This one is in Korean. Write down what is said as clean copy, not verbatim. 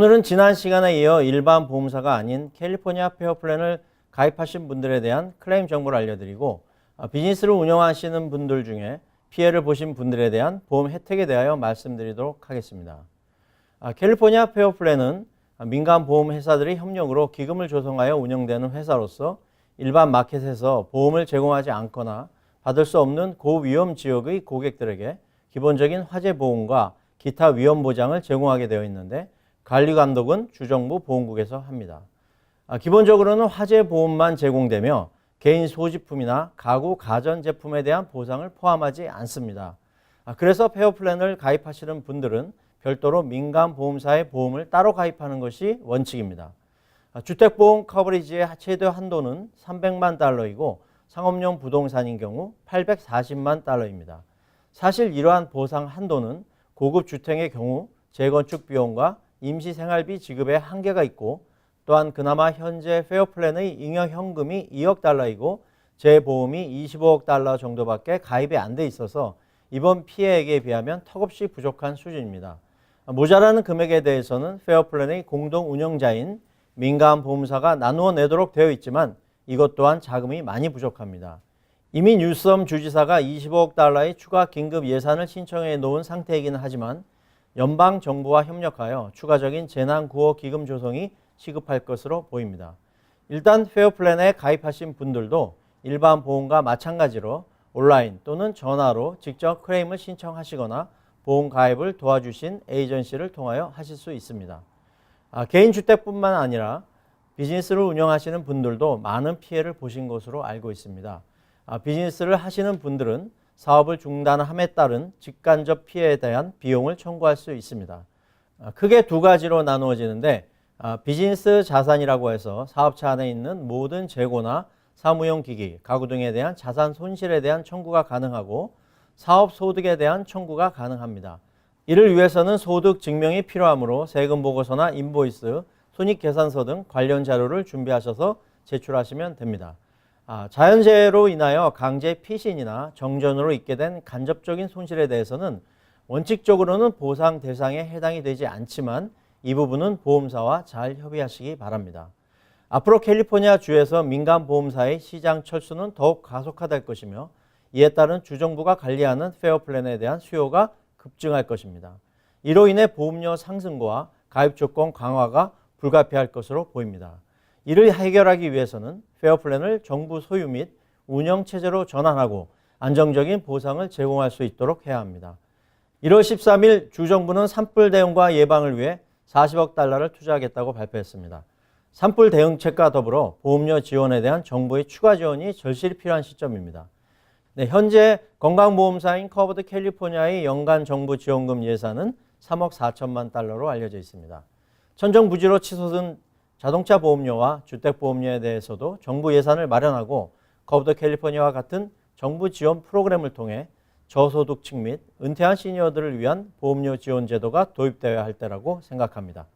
오늘은 지난 시간에 이어 일반 보험사가 아닌 캘리포니아 페어 플랜을 가입하신 분들에 대한 클레임 정보를 알려드리고 비즈니스를 운영하시는 분들 중에 피해를 보신 분들에 대한 보험 혜택에 대하여 말씀드리도록 하겠습니다. 캘리포니아 페어 플랜은 민간 보험 회사들의 협력으로 기금을 조성하여 운영되는 회사로서 일반 마켓에서 보험을 제공하지 않거나 받을 수 없는 고위험 지역의 고객들에게 기본적인 화재 보험과 기타 위험 보장을 제공하게 되어 있는데 관리 감독은 주정부 보험국에서 합니다. 기본적으로는 화재 보험만 제공되며 개인 소지품이나 가구 가전 제품에 대한 보상을 포함하지 않습니다. 그래서 페어 플랜을 가입하시는 분들은 별도로 민간 보험사의 보험을 따로 가입하는 것이 원칙입니다. 주택보험 커버리지의 최대 한도는 300만 달러이고 상업용 부동산인 경우 840만 달러입니다. 사실 이러한 보상 한도는 고급 주택의 경우 재건축 비용과 임시생활비 지급에 한계가 있고 또한 그나마 현재 페어 플랜의 잉여 현금이 2억 달러이고 재보험이 25억 달러 정도밖에 가입이 안 돼 있어서 이번 피해액에 비하면 턱없이 부족한 수준입니다. 모자라는 금액에 대해서는 페어 플랜의 공동 운영자인 민간 보험사가 나누어 내도록 되어 있지만 이것 또한 자금이 많이 부족합니다. 이미 뉴섬 주지사가 25억 달러의 추가 긴급 예산을 신청해 놓은 상태이긴 하지만 연방 정부와 협력하여 추가적인 재난 구호 기금 조성이 시급할 것으로 보입니다. 일단 페어 플랜에 가입하신 분들도 일반 보험과 마찬가지로 온라인 또는 전화로 직접 클레임을 신청하시거나 보험 가입을 도와주신 에이전시를 통하여 하실 수 있습니다. 개인 주택뿐만 아니라 비즈니스를 운영하시는 분들도 많은 피해를 보신 것으로 알고 있습니다. 비즈니스를 하시는 분들은 사업을 중단함에 따른 직간접 피해에 대한 비용을 청구할 수 있습니다. 크게 두 가지로 나누어지는데 비즈니스 자산이라고 해서 사업차 안에 있는 모든 재고나 사무용 기기, 가구 등에 대한 자산 손실에 대한 청구가 가능하고 사업 소득에 대한 청구가 가능합니다. 이를 위해서는 소득 증명이 필요하므로 세금 보고서나 인보이스, 손익계산서 등 관련 자료를 준비하셔서 제출하시면 됩니다. 자연재해로 인하여 강제 피신이나 정전으로 있게 된 간접적인 손실에 대해서는 원칙적으로는 보상 대상에 해당이 되지 않지만 이 부분은 보험사와 잘 협의하시기 바랍니다. 앞으로 캘리포니아 주에서 민간 보험사의 시장 철수는 더욱 가속화될 것이며 이에 따른 주정부가 관리하는 페어 플랜에 대한 수요가 급증할 것입니다. 이로 인해 보험료 상승과 가입 조건 강화가 불가피할 것으로 보입니다. 이를 해결하기 위해서는 페어 플랜을 정부 소유 및 운영 체제로 전환하고 안정적인 보상을 제공할 수 있도록 해야 합니다. 1월 13일 주정부는 산불 대응과 예방을 위해 40억 달러를 투자하겠다고 발표했습니다. 산불 대응책과 더불어 보험료 지원에 대한 정부의 추가 지원이 절실히 필요한 시점입니다. 현재 건강보험사인 커버드 캘리포니아의 연간 정부 지원금 예산은 3억 4천만 달러로 알려져 있습니다. 천정부지로 치솟은 자동차 보험료와 주택보험료에 대해서도 정부 예산을 마련하고 커버드 캘리포니아와 같은 정부 지원 프로그램을 통해 저소득층 및 은퇴한 시니어들을 위한 보험료 지원 제도가 도입되어야 할 때라고 생각합니다.